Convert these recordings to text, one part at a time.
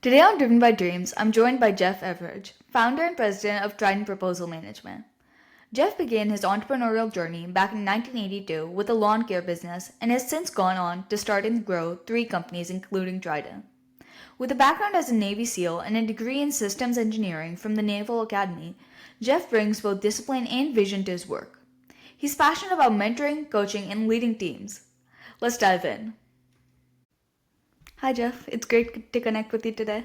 Today on Driven by Dreams, I'm joined by Jeff Everage, founder and president of Trident Proposal Management. Jeff began his entrepreneurial journey back in 1982 with a lawn care business and has since gone on to start and grow three companies, including Trident. With a background as a Navy SEAL and a degree in systems engineering from the Naval Academy, Jeff brings both discipline and vision to his work. He's passionate about mentoring, coaching, and leading teams. Let's dive in. Hi, Jeff. It's great to connect with you today.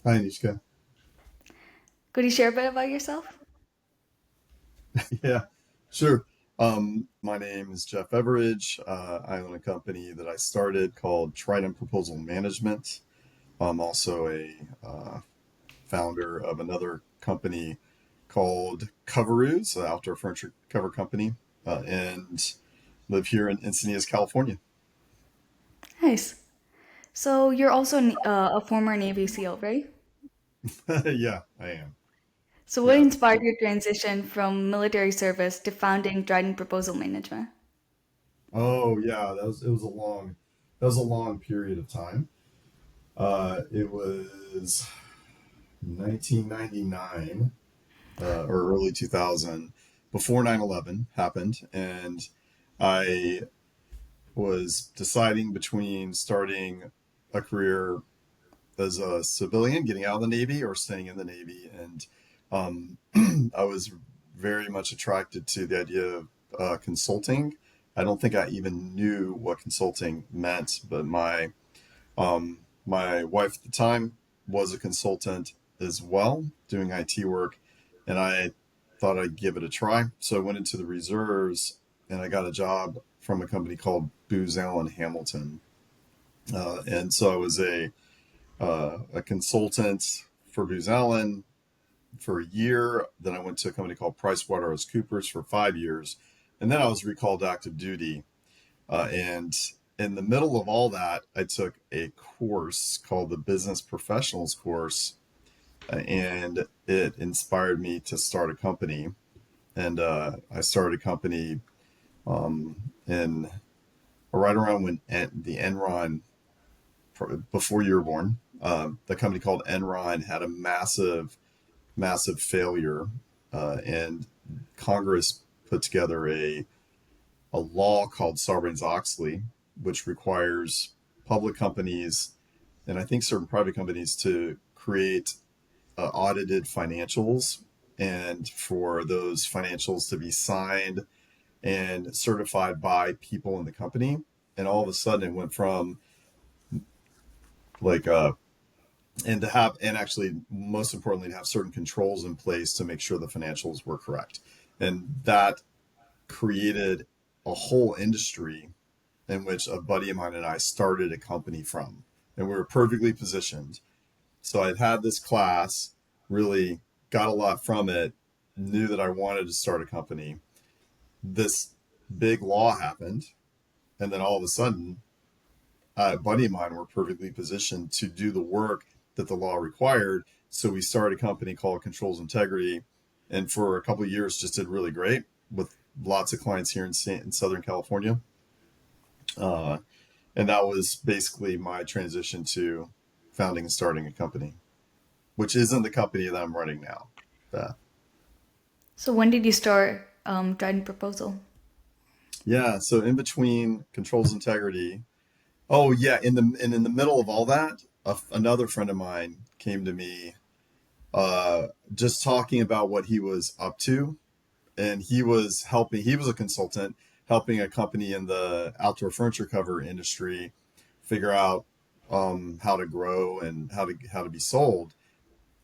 Hi, Anishka. Could you share a bit about yourself? Yeah, sure. My name is Jeff Everage. I own a company that I started called Trident Proposal Management. I'm also a founder of another company called Coveroos, an outdoor furniture cover company, and live here in Encinitas, California. Nice. So you're also a former Navy SEAL, right? Yeah, I am. So what Yeah. inspired your transition from military service to founding Trident Proposal Management? Oh, yeah. That was a long period of time. It was 1999 or early 2000 before 9/11 happened, and I was deciding between starting a career as a civilian, getting out of the Navy, or staying in the Navy. And I was very much attracted to the idea of consulting. I don't think I even knew what consulting meant, but my wife at the time was a consultant as well, doing IT work, and I thought I'd give it a try. So I went into the reserves and I got a job from a company called Booz Allen Hamilton. And so I was a consultant for Booz Allen for a year. Then I went to a company called PricewaterhouseCoopers for 5 years. And then I was recalled to active duty. And in the middle of all that, I took a course called the Business Professionals course, and it inspired me to start a company. And I started a company in right around when the Enron, before you were born. The company called Enron had a massive failure, and Congress put together a law called Sarbanes-Oxley, which requires public companies and I think certain private companies to create audited financials, and for those financials to be signed and certified by people in the company. And all of a sudden, it went from like and to have, and actually most importantly, to have certain controls in place to make sure the financials were correct. And that created a whole industry in which a buddy of mine and I started a company from. And we were perfectly positioned. So I'd had this class, really got a lot from it, knew that I wanted to start a company. This big law happened. And then all of a sudden, a buddy of mine were perfectly positioned to do the work that the law required. So we started a company called Controls Integrity. And for a couple of years, just did really great with lots of clients here in Southern California. Uh, and that was basically my transition to founding and starting a company, which isn't the company that I'm running now. Uh, So when did you start Trident Proposal? yeah. So in between Controls Integrity, oh yeah, in the middle of all that, another friend of mine came to me, just talking about what he was up to, and he was helping. He was a consultant helping a company in the outdoor furniture cover industry figure out how to grow and how to be sold.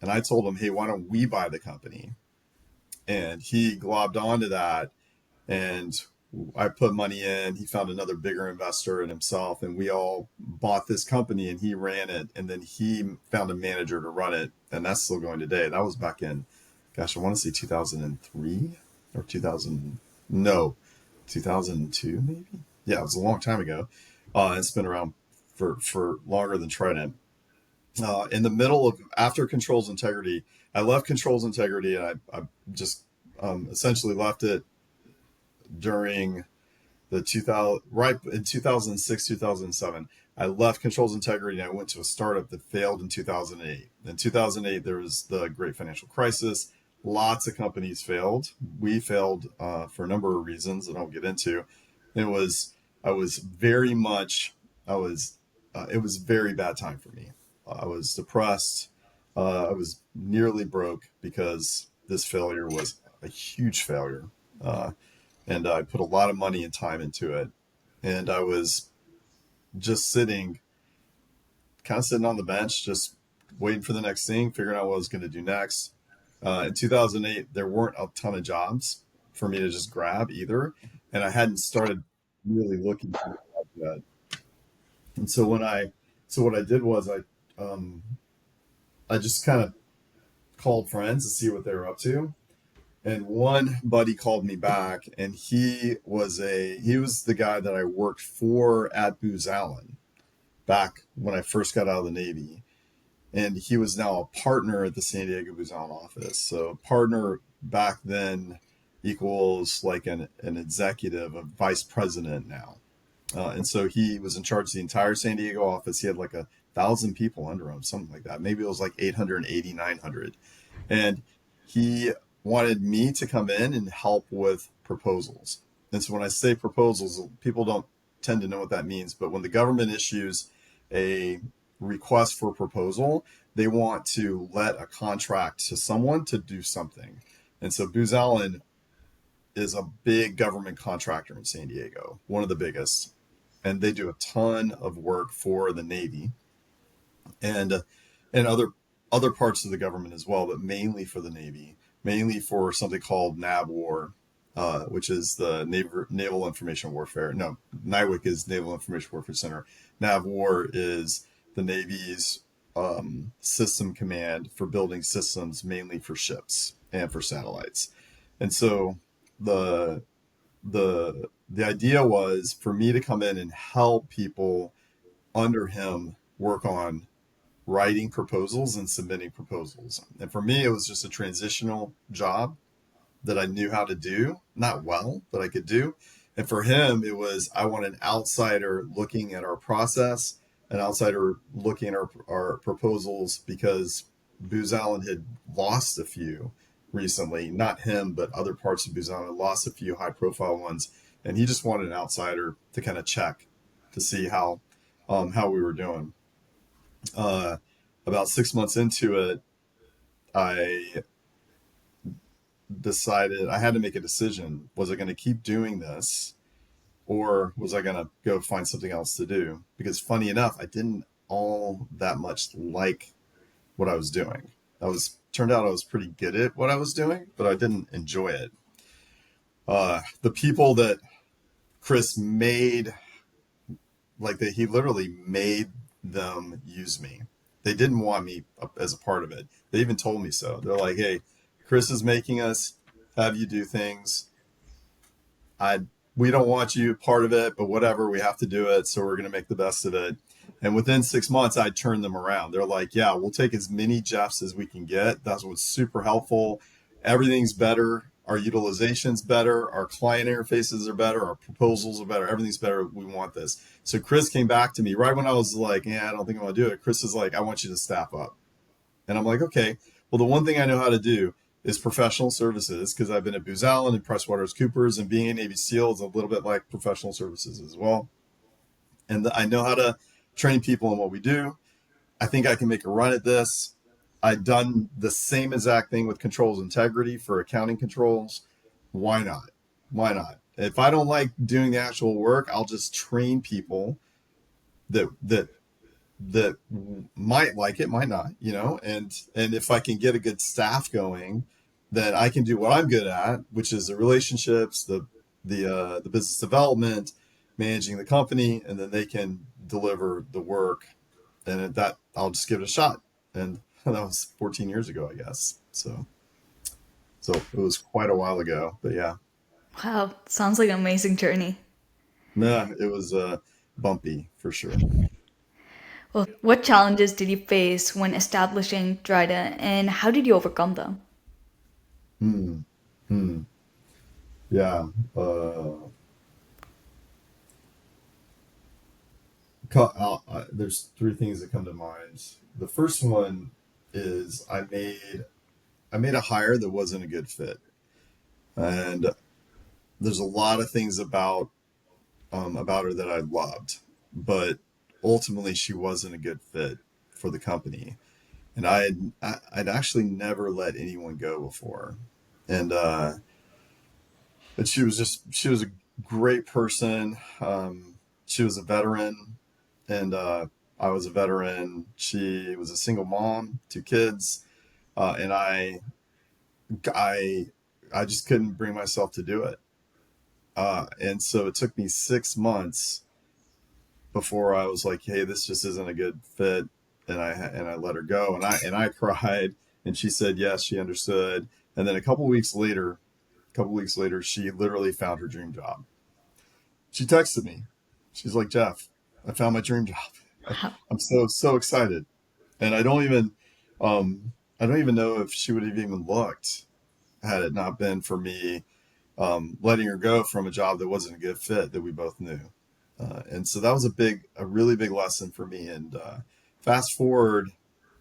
And I told him, hey, why don't we buy the company? And he globbed onto that, and I put money in. He found another bigger investor in himself, and we all bought this company, and he ran it. And then he found a manager to run it, and that's still going today. That was back in, gosh, I want to say 2003 or 2000. No, 2002 maybe. Yeah, it was a long time ago. It's been around for longer than Trident. In the middle of after Controls Integrity, I left Controls Integrity, and I just essentially left it during the 2000 right in 2006, 2007. I left controls integrity and I went to a startup that failed in 2008. In 2008, there was the great financial crisis. Lots of companies failed. We failed for a number of reasons that I'll get into. It was I was very much I was it was a very bad time for me. I was depressed. I was nearly broke because this failure was a huge failure. Uh, and I put a lot of money and time into it. And I was just kind of sitting on the bench, just waiting for the next thing, figuring out what I was going to do next. In 2008, there weren't a ton of jobs for me to just grab either, and I hadn't started really looking for jobs yet. And so what I did was I just kind of called friends to see what they were up to. And one buddy called me back, and he was the guy that I worked for at Booz Allen back when I first got out of the Navy, and he was now a partner at the San Diego Booz Allen office. So partner back then equals like an executive, a vice president now. And so he was in charge of the entire San Diego office. He had like 1,000 people under him, something like that. Maybe it was like 880, 900. And he wanted me to come in and help with proposals. And so when I say proposals, people don't tend to know what that means. But when the government issues a request for proposal, they want to let a contract to someone to do something. And so Booz Allen is a big government contractor in San Diego, one of the biggest. And they do a ton of work for the Navy and other parts of the government as well, but mainly for the Navy, mainly for something called NAVWAR, which is the Naval Information Warfare. No, NIWC is Naval Information Warfare Center. NAVWAR is the Navy's system command for building systems, mainly for ships and for satellites. And so the the idea was for me to come in and help people under him work on writing proposals and submitting proposals. And for me, it was just a transitional job that I knew how to do, not well, but I could do. And for him, it was I want an outsider looking at our process, an outsider looking at our proposals, because Booz Allen had lost a few recently, not him, but other parts of Booz Allen had lost a few high profile ones. And he just wanted an outsider to kind of check to see how we were doing. Uh, about 6 months into it, I decided I had to make a decision. Was I going to keep doing this, or was I going to go find something else to do? Because funny enough, I didn't all that much like what I was doing. Turned out I was pretty good at what I was doing, but I didn't enjoy it. The people that Chris made, like that, he literally made them use me. They didn't want me as a part of it. They even told me so. They're like, "Hey, Chris is making us have you do things. I We don't want you part of it, but whatever, we have to do it, so we're going to make the best of it." And within 6 months, I turned them around. They're like, "Yeah, we'll take as many Jeffs as we can get. That's what's super helpful. Everything's better. Our utilization's better. Our client interfaces are better. Our proposals are better. Everything's better. We want this." So Chris came back to me right when I was like, "Yeah, I don't think I want to do it." Chris is like, "I want you to staff up." And I'm like, "Okay, well, the one thing I know how to do is professional services, because I've been at Booz Allen and PricewaterhouseCoopers, and being a Navy SEAL is a little bit like professional services as well. And I know how to train people in what we do. I think I can make a run at this. I've done the same exact thing with controls integrity for accounting controls. Why not? Why not? If I don't like doing the actual work, I'll just train people that that might like it, might not, and if I can get a good staff going, then I can do what I'm good at, which is the relationships, the business development, managing the company, and then they can deliver the work, and that I'll just give it a shot. And that was 14 years ago, I guess. So it was quite a while ago, but yeah, Wow, sounds like an amazing journey. nah, it was bumpy for sure. Well, what challenges did you face when establishing Trident and how did you overcome them? Hmm. Hmm. Yeah. Uh, There's three things that come to mind. The first one is I made a hire that wasn't a good fit, and there's a lot of things about her that I loved, but ultimately she wasn't a good fit for the company. And I'd actually never let anyone go before, and but she was a great person. She was a veteran, and I was a veteran. She was a single mom, two kids, and I I just couldn't bring myself to do it. And so it took me 6 months before I was like, "Hey, this just isn't a good fit," and I let her go, and I cried, and she said yes, she understood, and then a couple weeks later, she literally found her dream job. She texted me. She's like, "Jeff, I found my dream job. Wow. I'm so excited," and I don't even know if she would have even looked had it not been for me letting her go from a job that wasn't a good fit that we both knew. And so that was a really big lesson for me. And fast forward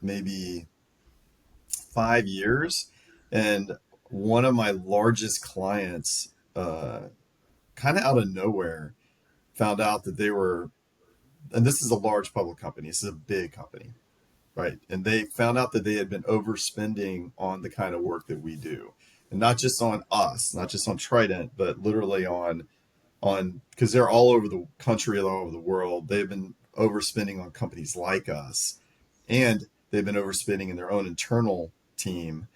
maybe 5 years, and one of my largest clients, kind of out of nowhere, found out that they were, and this is a large public company, this is a big company, right? And they found out that they had been overspending on the kind of work that we do. And not just on us, not just on Trident, but literally on because they're all over the country, all over the world. They've been overspending on companies like us, and they've been overspending in their own internal team,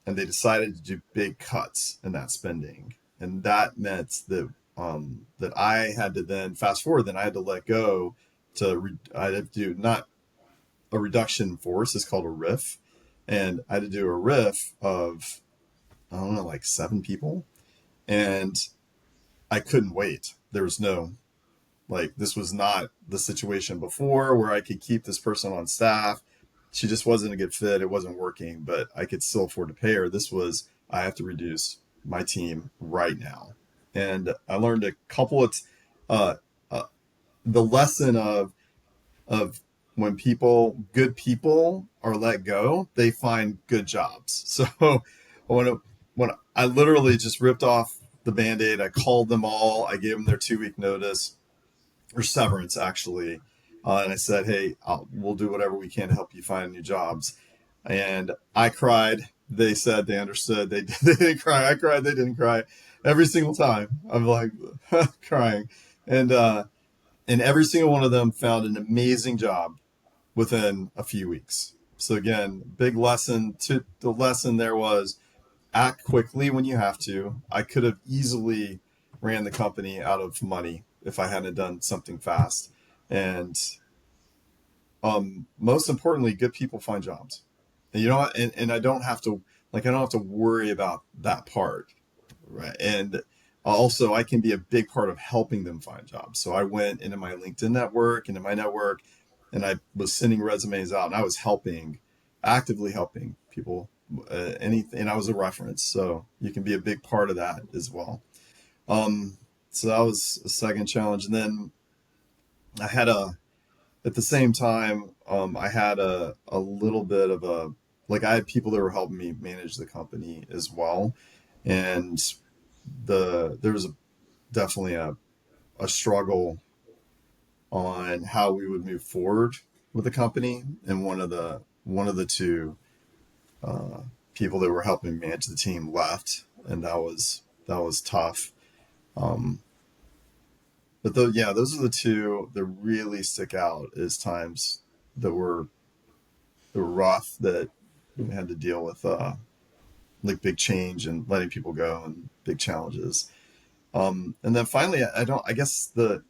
and they decided to do big cuts in that spending, and that meant that I had to then fast forward. Then I had to let go I had to do not a reduction in force. It's called a riff, and I had to do a riff of I don't know like 7 people, and I couldn't wait. There was no like this was not the situation before where I could keep this person on staff. She just wasn't a good fit. It wasn't working, but I could still afford to pay her. This was I have to reduce my team right now. And I learned a couple of uh, uh, the lesson of when good people are let go, they find good jobs. So when when I literally just ripped off the band-aid, I called them all. I gave them their 2 week notice or severance actually. And I said, "Hey, we'll do whatever we can to help you find new jobs." And I cried. They said they understood. They didn't cry. I cried. They didn't cry. Every single time, I'm like crying. And and every single one of them found an amazing job within a few weeks. So again, big lesson. To the lesson there was act quickly when you have to. I could have easily ran the company out of money if I hadn't done something fast. And most importantly, good people find jobs. And you know, and I don't have to I don't have to worry about that part, right? And also, I can be a big part of helping them find jobs. So I went into my LinkedIn network, into my network, and I was sending resumes out, and I was actively helping people. Anything, and I was a reference, so you can be a big part of that as well. Um, so that was a second challenge, and then I had at the same time, I had a little bit of I had people that were helping me manage the company as well, and there was definitely a struggle on how we would move forward with the company, and one of the two uh, people that were helping manage the team left, and that was tough. Um, but yeah, those are the two that really stick out as times that were that were rough that we had to deal with, like big change and letting people go and big challenges. And then finally, I don't. I guess the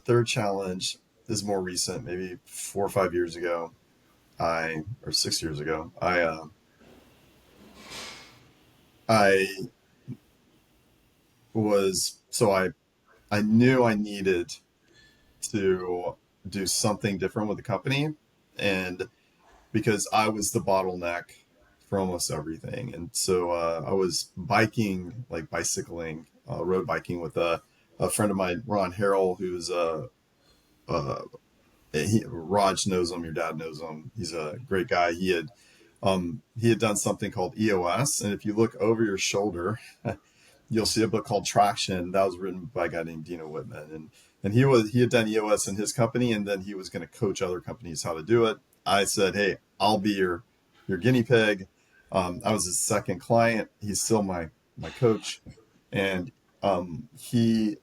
third challenge is more recent, maybe 4 or 5 years ago. Or 6 years ago, I was so I knew I needed to do something different with the company, and because I was the bottleneck for almost everything. And so I was bicycling, road biking with a friend of mine, Ron Harrell, who's Raj knows him. Your dad knows him. He's a great guy. He had done something called EOS, and if you look over your shoulder, you'll see a book called Traction that was written by a guy named Dino Whitman, and he had done EOS in his company, and then he was going to coach other companies how to do it. I said, hey, I'll be your guinea pig. I was his second client. He's still my coach, and he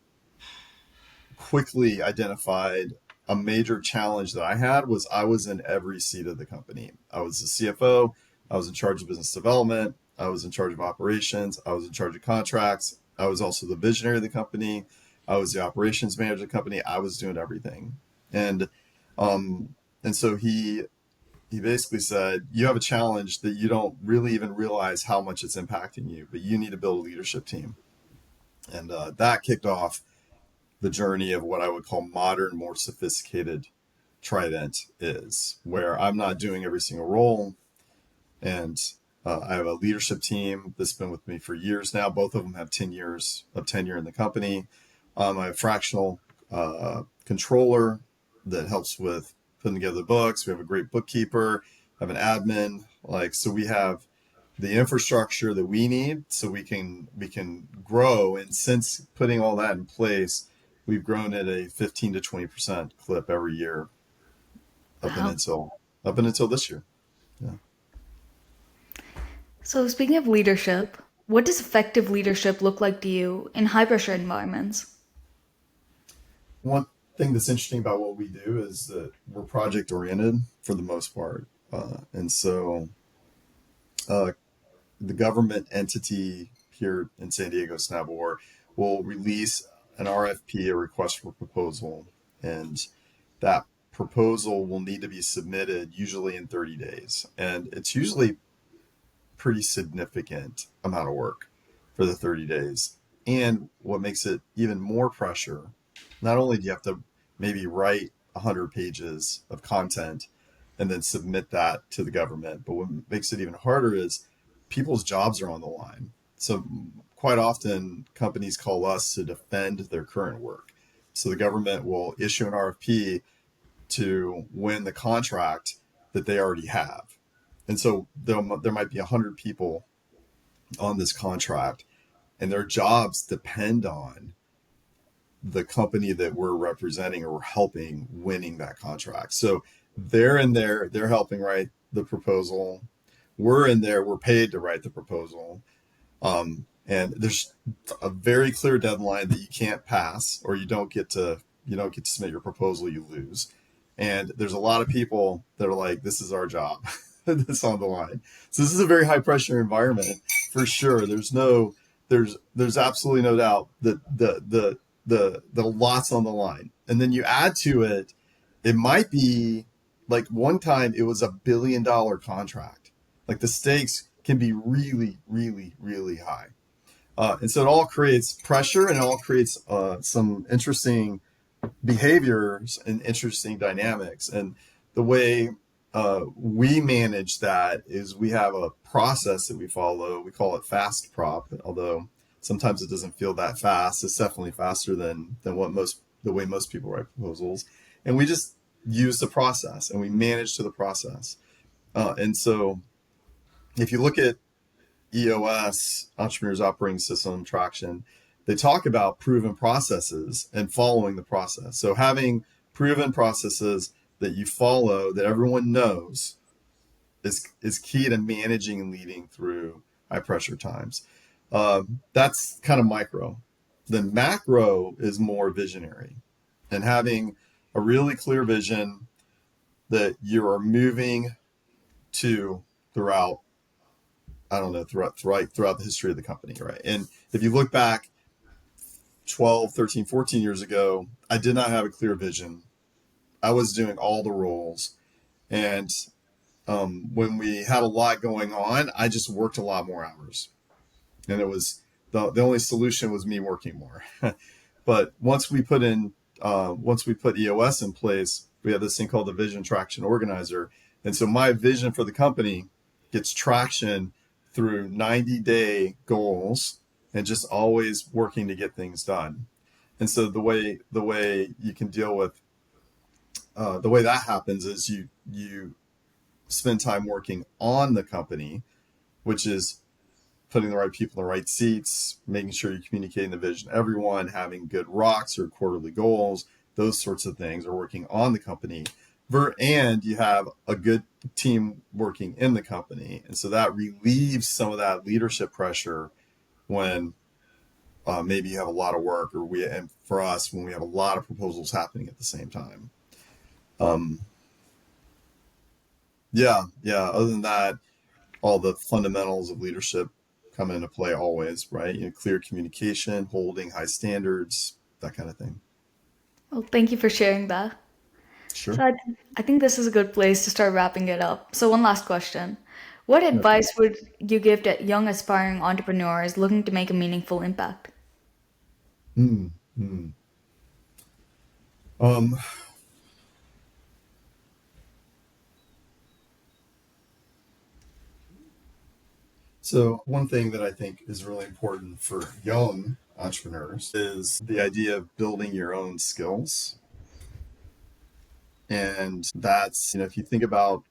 quickly identified a major challenge that I had was I was in every seat of the company. I was the CFO. I was in charge of business development. I was in charge of operations. I was in charge of contracts. I was also the visionary of the company. I was the operations manager of the company. I was doing everything. And and so he basically said, you have a challenge that you don't really even realize how much it's impacting you, but you need to build a leadership team. And that kicked off the journey of what I would call modern, more sophisticated Trident is, where I'm not doing every single role. And I have a leadership team that's been with me for years now. Both of them have 10 years of tenure in the company. I have a fractional controller that helps with putting together the books. We have a great bookkeeper. I have an admin. So we have the infrastructure that we need so we can grow. And since putting all that in place, we've grown at a 15 to 20% clip every year up Wow. until this year. Yeah. So, speaking of leadership, what does effective leadership look like to you in high pressure environments? One thing that's interesting about what we do is that we're project oriented for the most part. And so the government entity here in San Diego, Snabor, will release an RFP, a request for proposal, and that proposal will need to be submitted usually in 30 days. And it's usually pretty significant amount of work for the 30 days. And what makes it even more pressure, not only do you have to maybe write 100 pages of content and then submit that to the government, but what makes it even harder is people's jobs are on the line. So quite often companies call us to defend their current work. So the government will issue an RFP to win the contract that they already have. And so there might be 100 people on this contract, and their jobs depend on the company that we're representing or helping winning that contract. So they're in there, they're helping write the proposal. We're in there, we're paid to write the proposal. And there's a very clear deadline that you can't pass, or you don't get to submit your proposal, you lose. And there's a lot of people that are like, this is our job. That's on the line. So this is a very high pressure environment for sure. There's absolutely no doubt that the lots on the line. And then you add to it, it might be like one time it was $1 billion contract. Like the stakes can be really, really, really high. And so it all creates pressure, and it all creates some interesting behaviors and interesting dynamics. And the way we manage that is we have a process that we follow. We call it fast prop, although sometimes it doesn't feel that fast. It's definitely faster than the way most people write proposals. And we just use the process and we manage to the process. And so if you look at EOS, Entrepreneur's Operating System, Traction, they talk about proven processes and following the process. So having proven processes that you follow, that everyone knows, is key to managing and leading through high pressure times. That's kind of micro. Then macro is more visionary, and having a really clear vision that you are moving to throughout the history of the company, right? And if you look back 12, 13, 14 years ago, I did not have a clear vision. I was doing all the roles. And when we had a lot going on, I just worked a lot more hours. And it was the only solution was me working more. But once we put EOS in place, we have this thing called the Vision Traction Organizer. And so my vision for the company gets traction through 90-day goals and just always working to get things done. And so the way you can deal with the way that happens is you spend time working on the company, which is putting the right people in the right seats, making sure you're communicating the vision to everyone, having good rocks or quarterly goals, those sorts of things are working on the company. And you have a good team working in the company. And so that relieves some of that leadership pressure when maybe you have a lot of work, and for us, when we have a lot of proposals happening at the same time. Um, yeah, yeah. Other than that, all the fundamentals of leadership come into play always, right? Clear communication, holding high standards, that kind of thing. Well, thank you for sharing that. Sure. I think this is a good place to start wrapping it up. So, one last question. What Okay. advice would you give to young aspiring entrepreneurs looking to make a meaningful impact? Hmm. Hmm. Um, so one thing that I think is really important for young entrepreneurs is the idea of building your own skills. And that's, if you think about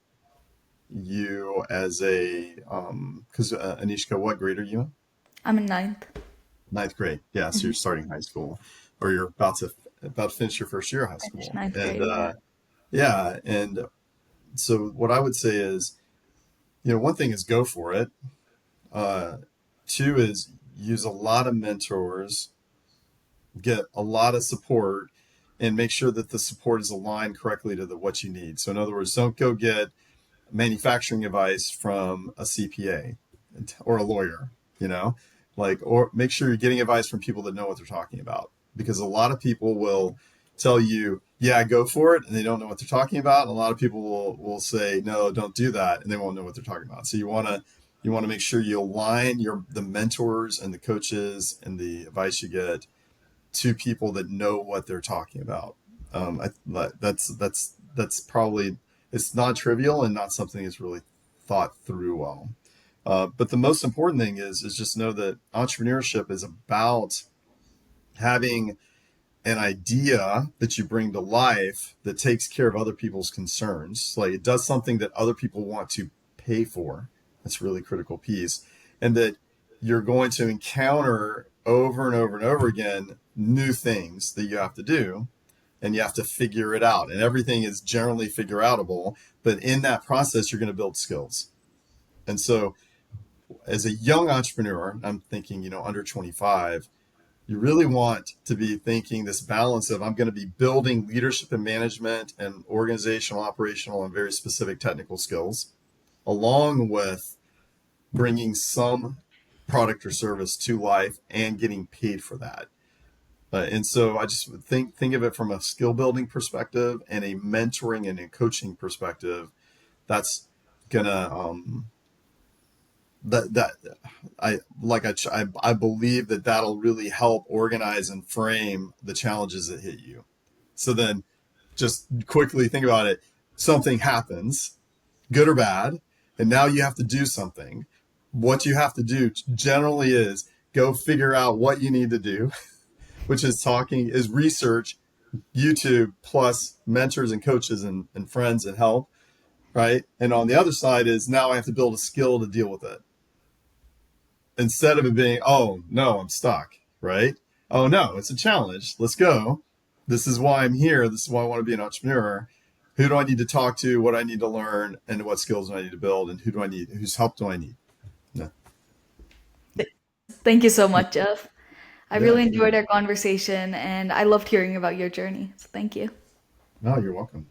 you as because Anishka, what grade are you in? I'm in ninth. Ninth grade. Yeah, so you're Mhm. starting high school, or you're about to finish your first year of high Finished school. ninth And grade, yeah. yeah, and so what I would say is, one thing is go for it. Uh, Two is use a lot of mentors, get a lot of support, and make sure that the support is aligned correctly to what you need. So in other words, don't go get manufacturing advice from a CPA or a lawyer, you know, or make sure you're getting advice from people that know what they're talking about, because a lot of people will tell you, yeah, go for it, and they don't know what they're talking about. And a lot of people will say, no, don't do that, and they won't know what they're talking about. So you want to make sure you align the mentors and the coaches and the advice you get to people that know what they're talking about. That's probably, it's not trivial and not something that's really thought through well. But the most important thing is just know that entrepreneurship is about having an idea that you bring to life that takes care of other people's concerns. Like, it does something that other people want to pay for. That's a really critical piece. And that you're going to encounter over and over and over again new things that you have to do, and you have to figure it out. And everything is generally figure outable, but in that process, you're going to build skills. And so as a young entrepreneur, I'm thinking, under 25, you really want to be thinking this balance of, I'm going to be building leadership and management and organizational, operational, and very specific technical skills, along with bringing some product or service to life and getting paid for that. And so I just think of it from a skill building perspective and a mentoring and a coaching perspective. That's gonna that I believe that that'll really help organize and frame the challenges that hit you. So then, just quickly think about it. Something happens, good or bad, and now you have to do something. What you have to do generally is go figure out what you need to do, which is research, YouTube plus mentors and coaches and friends and help, right? And on the other side is, now I have to build a skill to deal with it, instead of it being, oh no, I'm stuck, right? Oh no, it's a challenge. Let's go. This is why I'm here. This is why I want to be an entrepreneur. Who do I need to talk to? What do I need to learn? And what skills do I need to build? And whose help do I need? Yeah. Thank you so much, Jeff. I Yeah. really enjoyed our conversation and I loved hearing about your journey. So, thank you. No, you're welcome.